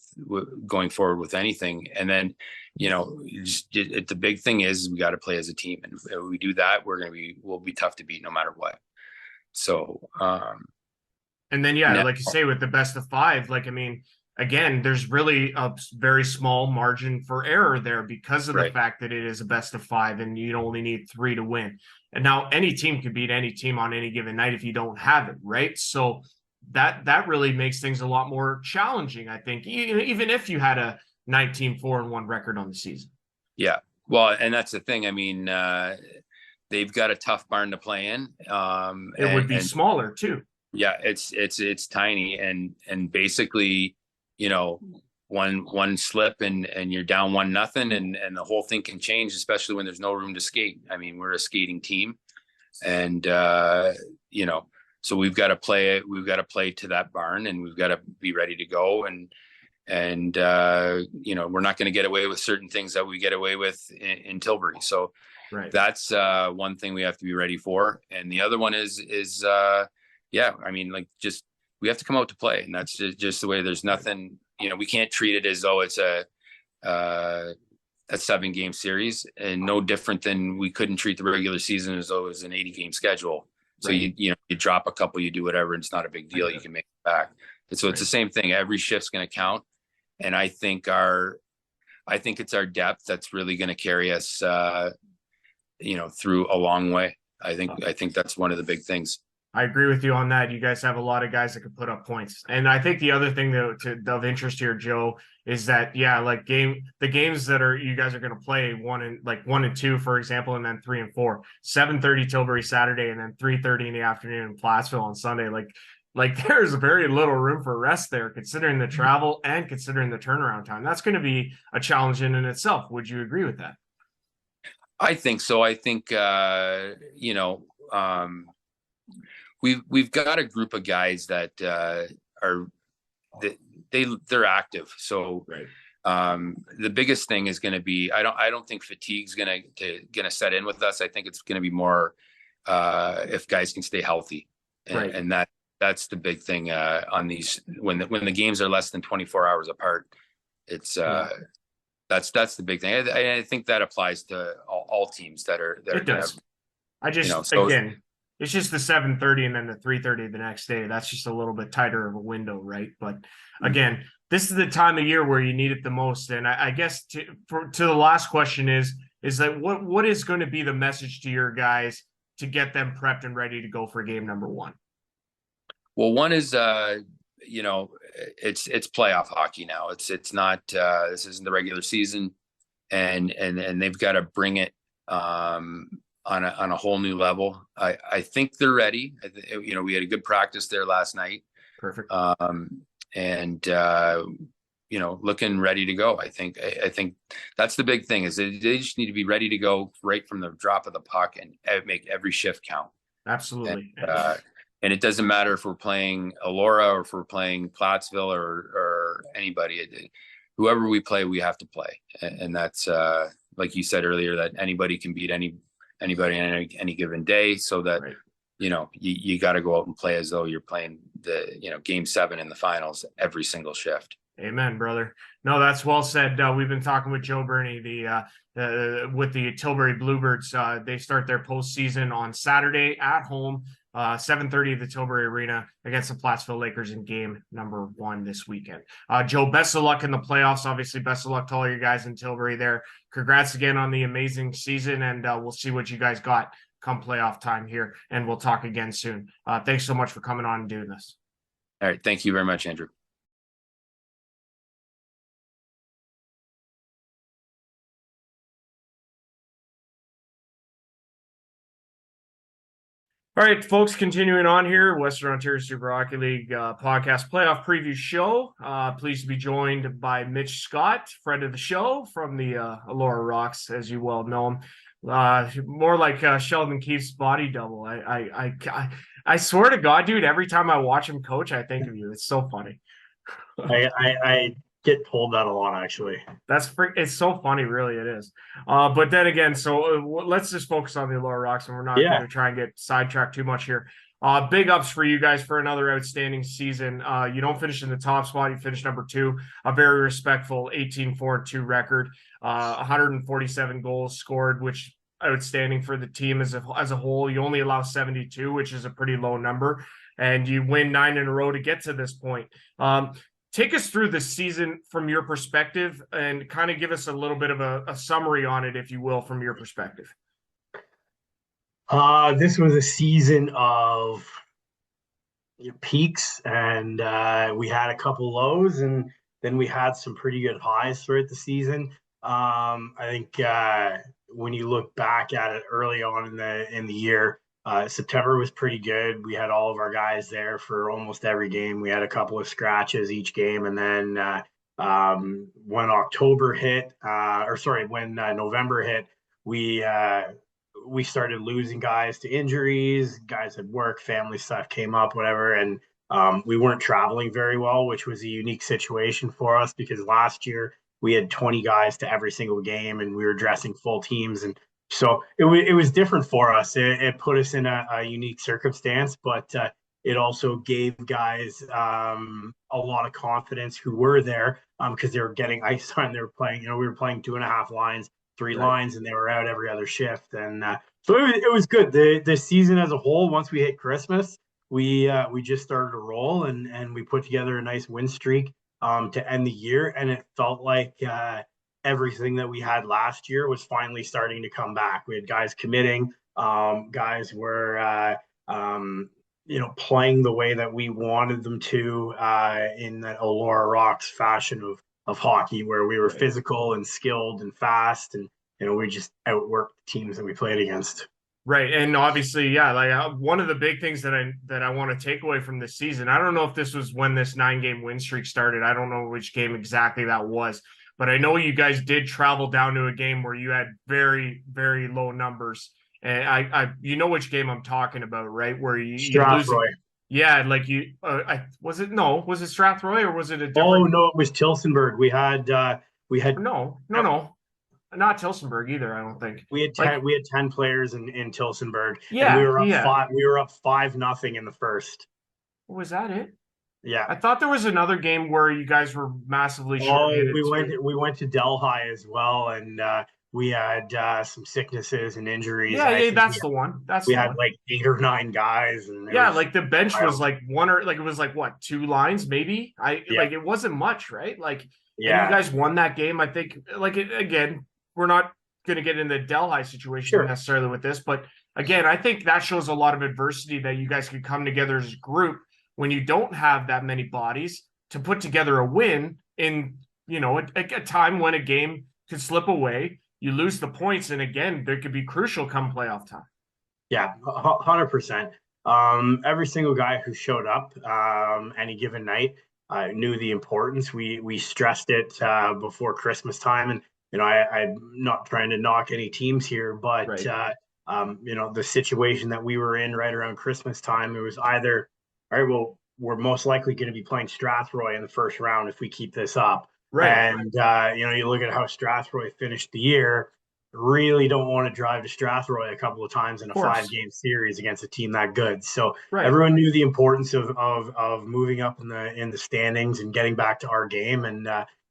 going forward with anything. And then, the big thing is we got to play as a team, and if we do that, we'll be tough to beat no matter what. So, and then, like you say, with the best of five, like, I mean, again, there's really a very small margin for error there because of the fact that it is a best of five and you only need 3 to win. And now any team could beat any team on any given night if you don't have it, right? So that really makes things a lot more challenging, I think, even if you had a 19-4-1 record on the season. Yeah. Well, and that's the thing. I mean, they've got a tough barn to play in. It would be smaller too. Yeah, it's tiny and basically, one slip and you're down 1-0 and the whole thing can change, especially when there's no room to skate. I mean, we're a skating team, and so we've got to play to that barn, and we've got to be ready to go, and we're not going to get away with certain things that we get away with in Tilbury. So that's one thing we have to be ready for, and the other one is I mean, like, just we have to come out to play, and that's just the way. There's nothing, we can't treat it as though it's a 7-game series, and no different than we couldn't treat the regular season as though it was an 80-game schedule. So you drop a couple, you do whatever, and it's not a big deal. You can make it back. And so it's the same thing. Every shift's going to count. And I think it's our depth that's really going to carry us, through a long way. I think that's one of the big things. I agree with you on that. You guys have a lot of guys that can put up points. And I think the other thing of interest here, Joe, is that, the games that you guys are going to play 1 and 2, for example, and then 3 and 4, 7:30 Tilbury Saturday, and then 3:30 in the afternoon in Plattsville on Sunday. Like there's very little room for rest there, considering the travel and considering the turnaround time. That's going to be a challenge in itself. Would you agree with that? I think so. I think, we've got a group of guys that they're active. So the biggest thing is going to be, I don't think fatigue's going to set in with us. I think it's going to be more if guys can stay healthy, and that's the big thing on these when the games are less than 24 hours apart. It's that's the big thing. I think that applies to all teams that are. It does. It's just the 7:30 and then the 3:30 the next day. That's just a little bit tighter of a window, right? But again, this is the time of year where you need it the most. And I guess to the last question is that what is going to be the message to your guys to get them prepped and ready to go for game number 1? Well, one is it's playoff hockey now. It's not this isn't the regular season, and they've got to bring it on a whole new level. I think they're ready. We had a good practice there last night. Perfect. Looking ready to go. I think that's the big thing is they just need to be ready to go right from the drop of the puck and make every shift count. Absolutely. And it doesn't matter if we're playing Elora or if we're playing Plattsville or anybody. Whoever we play, we have to play. And that's like you said earlier, that anybody can beat anybody on any given day, so that you got to go out and play as though you're playing the game 7 in the finals every single shift. Amen, brother. No, that's well said. We've been talking with Joe Burney, with the Tilbury Bluebirds. They start their postseason on Saturday at home, 7:30 at the Tilbury Arena against the Plattsville Lakers in game number 1 this weekend. Joe, best of luck in the playoffs. Obviously, best of luck to all your guys in Tilbury there. Congrats again on the amazing season, and we'll see what you guys got come playoff time here, and we'll talk again soon. Thanks so much for coming on and doing this. All right. Thank you very much, Andrew. All right, folks, continuing on here, Western Ontario Super Hockey League podcast playoff preview show. Pleased to be joined by Mitch Scott, friend of the show from the Elora Rocks, as you well know him. More like Sheldon Keefe's body double. I swear to God, dude, every time I watch him coach, I think of you. It's so funny. I get told that a lot, actually. It's so funny, really, it is. But then again, so let's just focus on the Elora Rocks, and we're not going to try and get sidetracked too much here. Big ups for you guys for another outstanding season. You don't finish in the top spot, you finish number 2, a very respectful 18-4-2 record, 147 goals scored, which outstanding for the team as a whole. You only allow 72, which is a pretty low number, and you win 9 in a row to get to this point. Take us through the season from your perspective and kind of give us a little bit of a summary on it, if you will, from your perspective. This was a season of peaks, and we had a couple lows, and then we had some pretty good highs throughout the season. I think when you look back at it early on in the year, September was pretty good. We had all of our guys there for almost every game. We had a couple of scratches each game, and then when November hit, we started losing guys to injuries. Guys had work, family stuff came up, whatever, and we weren't traveling very well, which was a unique situation for us because last year we had 20 guys to every single game, and we were dressing full teams, and so it was different for us. It put us in a unique circumstance, but it also gave guys a lot of confidence who were there because they were getting ice time. They were playing, we were playing 2.5 lines, three Right. lines, and they were out every other shift. And so it was good. The season as a whole, once we hit Christmas, we just started to roll, and we put together a nice win streak to end the year, and it felt like everything that we had last year was finally starting to come back. We had guys committing, guys were playing the way that we wanted them to in that Allura Rocks fashion of hockey, where we were Right. physical and skilled and fast, and we just outworked the teams that we played against. Right, and obviously, yeah, like one of the big things that I want to take away from this season. I don't know if this was when this 9-game win streak started. I don't know which game exactly that was, but I know you guys did travel down to a game where you had very, very low numbers, and you know which game I'm talking about, right? Where you lose it. Strathroy. Yeah, like was it Strathroy or was it a Oh different? no, it was Tilsonburg. We had No, not Tilsonburg either. I don't think. we had Like, 10 players in Tilsonburg, and we yeah, were up yeah. 5-0 in the first. Was that it? Yeah. I thought there was another game where you guys were massively Oh, shorthanded too. we went to Delhi as well, and we had some sicknesses and injuries. Yeah, I yeah, think that's the one. That's we the had one. like 8 or 9 guys, and it Yeah, was like the bench was wild. like one or like it was like what, 2 lines maybe. Yeah, Like it wasn't much, right? Like, and you yeah, guys won that game. I think like again, we're not going to get into the Delhi situation sure. necessarily with this, but again, I think that shows a lot of adversity that you guys could come together as a group when you don't have that many bodies to put together a win in a time when a game could slip away. You lose the points, and again, there could be crucial come playoff time. Yeah, 100%. Every single guy who showed up any given night knew the importance. We stressed it before Christmas time, and I'm not trying to knock any teams here, but Right. the situation that we were in right around Christmas time, it was either, all right, well, we're most likely going to be playing Strathroy in the first round if we keep this up, Right. and you look at how Strathroy finished the year. Really don't want to drive to Strathroy a couple of times in Of a course. 5-game series against a team that good. So Right. everyone knew the importance of moving up in the standings and getting back to our game, and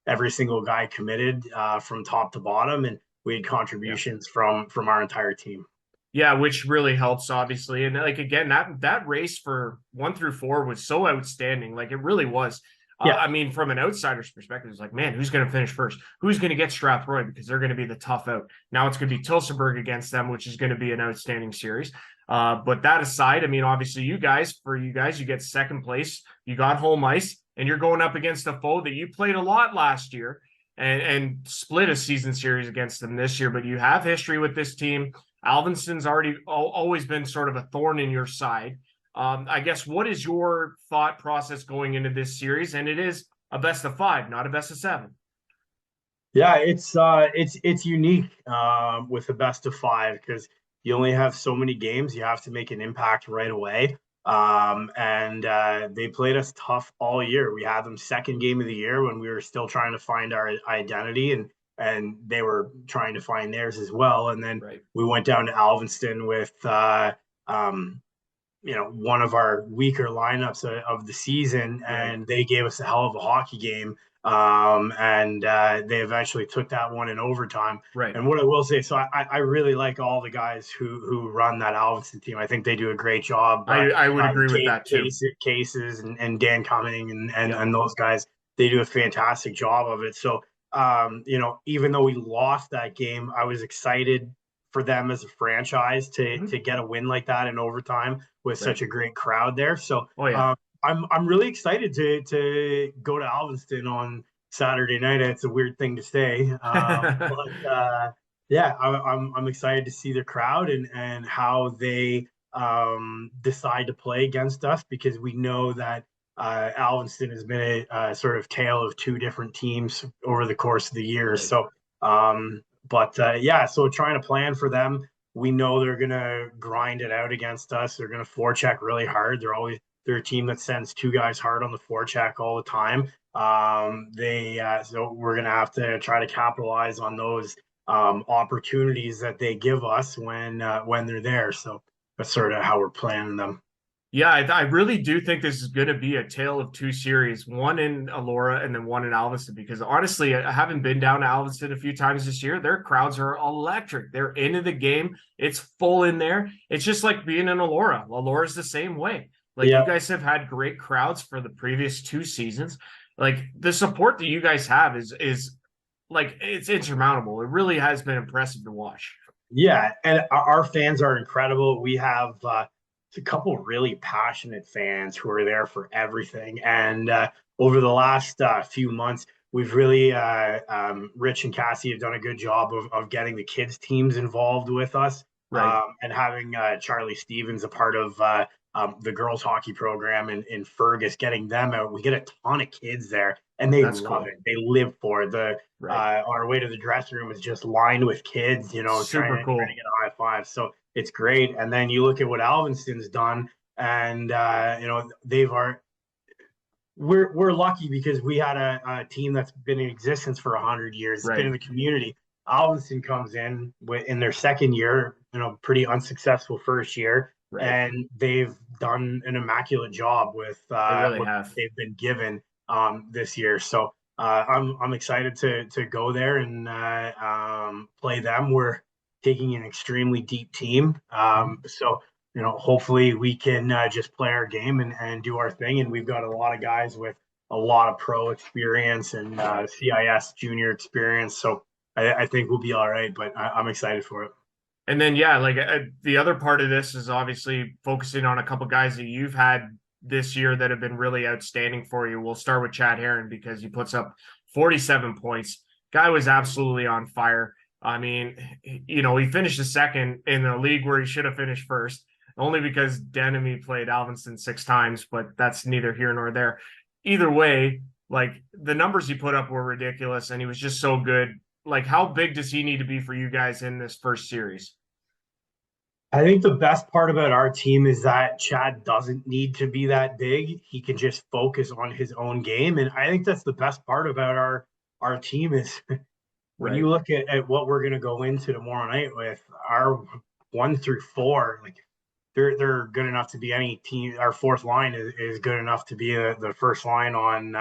every single guy committed from top to bottom, and we had Yeah. contributions from our entire team. Yeah, which really helps, obviously. And like again, that race for 1 through 4 was so outstanding. Like it really was. Yeah, I mean, from an outsider's perspective, it's like, man, who's going to finish first? Who's going to get Strathroy because they're going to be the tough out. Now it's going to be Tilsonburg against them, which is going to be an outstanding series. But that aside, I mean, obviously, you guys, you get second place. You got home ice, and you're going up against a foe that you played a lot last year and split a season series against them this year. But you have history with this team. Alvinson's always been sort of a thorn in your side. I guess what is your thought process going into this series? And it is a best of 5, not a best of 7. yeah, it's unique with the best of 5 because you only have so many games. You have to make an impact right away. And they played us tough all year. We had them second game of the year when we were still trying to find our identity, and they were trying to find theirs as well. And then Right. we went down to Alvinston with one of our weaker lineups of the season, Right. and they gave us a hell of a hockey game. And they eventually took that one in overtime. Right. And what I will say, so I really like all the guys who run that Alvinston team. I think they do a great job. I would agree with that too. Cases and Dan Cumming and Yeah. and those guys, they do a fantastic job of it. So even though we lost that game, I was excited for them as a franchise to get a win like that in overtime with such Right. a great crowd there. So Oh yeah. I'm really excited to go to Alvinston on Saturday night. It's a weird thing to say, but yeah, I'm excited to see the crowd and how they decide to play against us, because we know that Alvinston has been a sort of tale of 2 different teams over the course of the year. Right. So, but yeah, so trying to plan for them. We know they're gonna grind it out against us. They're gonna forecheck really hard. They're a team that sends 2 guys hard on the forecheck all the time. So we're gonna have to try to capitalize on those opportunities that they give us when they're there. So that's sort of how we're planning them. Yeah, I really do think this is going to be a tale of two series, one in Elora and then one in Alveston, because honestly, I haven't been down to Alveston a few times this year. Their crowds are electric. They're into the game. It's full in there. It's just like being in Elora. Elora's the same way. Like you Yeah, guys have had great crowds for the previous two seasons. Like the support that you guys have is like it's insurmountable. It really has been impressive to watch. yeah, and our fans are incredible. We have a couple really passionate fans who are there for everything. And over the last few months, we've really Rich and Cassie have done a good job of getting the kids teams involved with us, Right. and having Charlie Stevens a part of the girls hockey program in Fergus, getting them out. We get a ton of kids there, and they That's love cool. it. They live for it. The Right. On our way to the dressing room is just lined with kids, trying Super to cool. get a high five. So it's great. And then you look at what Alvinston's done, and they've are we're lucky because we had a team that's been in existence for 100 years. It's been in Right. the community. Alvinston comes in their second year, pretty unsuccessful first year, Right. and they've done an immaculate job with They really what have. they've been given this year. So I'm excited to go there and play them. We're taking an extremely deep team, so hopefully we can just play our game and do our thing. And we've got a lot of guys with a lot of pro experience and CIS junior experience. So I think we'll be all right, but I'm excited for it. And then, yeah, like the other part of this is obviously focusing on a couple guys that you've had this year that have been really outstanding for you. We'll start with Chad Heron because he puts up 47 points. Guy was absolutely on fire. I mean, he finished the second in a league where he should have finished first, only because Denemy played Alvinston 6 times, but that's neither here nor there. Either way, like the numbers he put up were ridiculous, and he was just so good. Like, how big does he need to be for you guys in this first series? I think the best part about our team is that Chad doesn't need to be that big. He can just focus on his own game. And I think that's the best part about our team is when Right. you look at what we're going to go into tomorrow night with our 1 through 4, like they're good enough to be any team. Our fourth line is good enough to be the first line on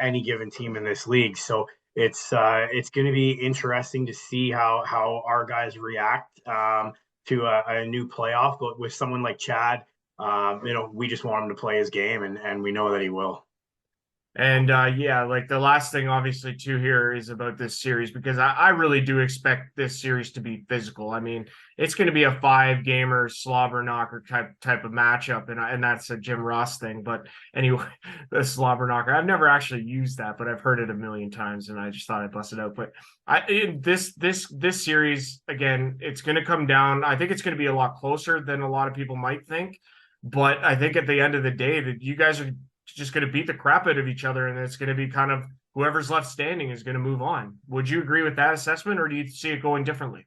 any given team in this league. So it's going to be interesting to see how our guys react to a new playoff. But with someone like Chad, we just want him to play his game, and we know that he will. And yeah, like the last thing, obviously, too, here is about this series because I really do expect this series to be physical. I mean, it's going to be a 5-gamer slobber knocker type of matchup, and that's a Jim Ross thing. But anyway, the slobber knocker, I've never actually used that, but I've heard it a million times, and I just thought I'd bust it out. But this series again, it's going to come down. I think it's going to be a lot closer than a lot of people might think. But I think at the end of the day, that you guys are just going to beat the crap out of each other, and it's going to be kind of whoever's left standing is going to move on. Would you agree with that assessment, or do you see it going differently?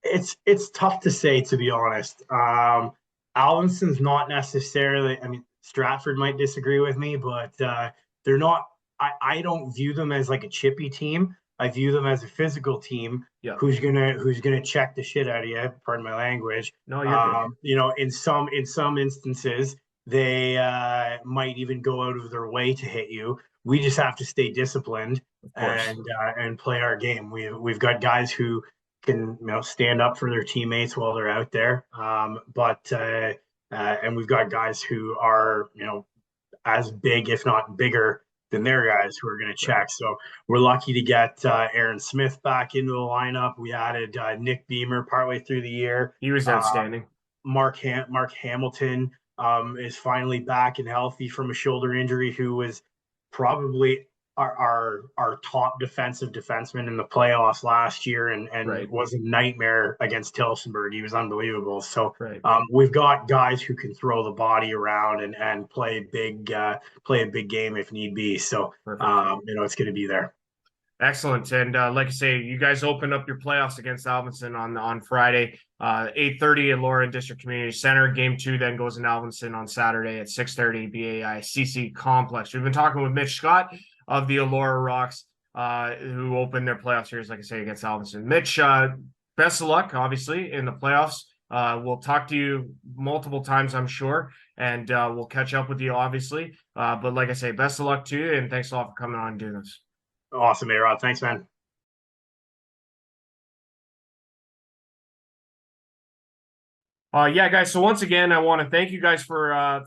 It's tough to say, to be honest. Alvinson's not necessarily. I mean, Stratford might disagree with me, but they're not. I don't view them as like a chippy team. I view them as a physical team Yeah. who's gonna check the shit out of you. Pardon my language. No, you're good. In some instances, they might even go out of their way to hit you. We just have to stay disciplined Of course. and play our game. We've got guys who can stand up for their teammates while they're out there. But and we've got guys who are as big, if not bigger, than their guys who are going to check. Right. So we're lucky to get Aaron Smith back into the lineup. We added Nick Beamer partway through the year. He was outstanding. Mark Hamilton is finally back and healthy from a shoulder injury, who was probably our top defensive defenseman in the playoffs last year, and Right. was a nightmare against Tillsonburg. He was unbelievable. So Right. we've got guys who can throw the body around and play a big game if need be. So Perfect. it's going to be there. Excellent. And like I say, you guys opened up your playoffs against Alvinston on Friday, 8:30 at Lauren District Community Center. Game 2 then goes in Alvinston on Saturday at 6:30 BAICC Complex. We've been talking with Mitch Scott of the Elora Rocks, who opened their playoff series, like I say, against Alvinston. Mitch, best of luck, obviously, in the playoffs. We'll talk to you multiple times, I'm sure, and we'll catch up with you, obviously. But like I say, best of luck to you, and thanks a lot for coming on and doing this. Awesome, A-Rod. Thanks, man. Yeah, guys. So once again, I want to thank you guys for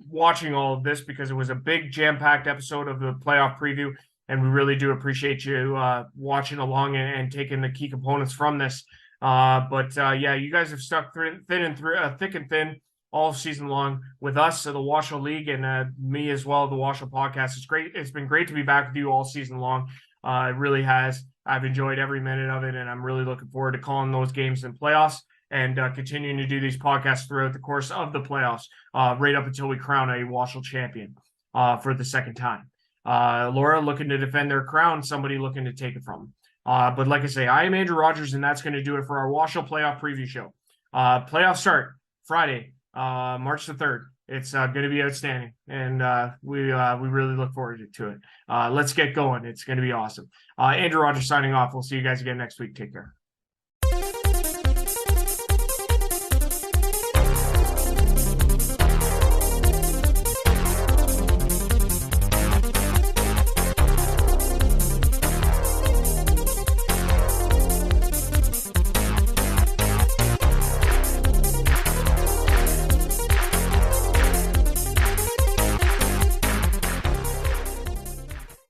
watching all of this, because it was a big jam-packed episode of the playoff preview, and we really do appreciate you watching along and taking the key components from this. Yeah, you guys have stuck thick and thin all season long with us, the WOSHL League, and me as well, the WOSHL Podcast. It's great. It's been great to be back with you all season long. It really has. I've enjoyed every minute of it, and I'm really looking forward to calling those games in playoffs and continuing to do these podcasts throughout the course of the playoffs, right up until we crown a WOSHL champion for the second time. Laura looking to defend their crown, somebody looking to take it from them. But like I say, I am Andrew Rogers, and that's going to do it for our WOSHL playoff preview show. Playoff start Friday, March the 3rd. It's going to be outstanding, and we really look forward to it. Let's get going. It's going to be awesome. Andrew Rogers signing off. We'll see you guys again next week. Take care.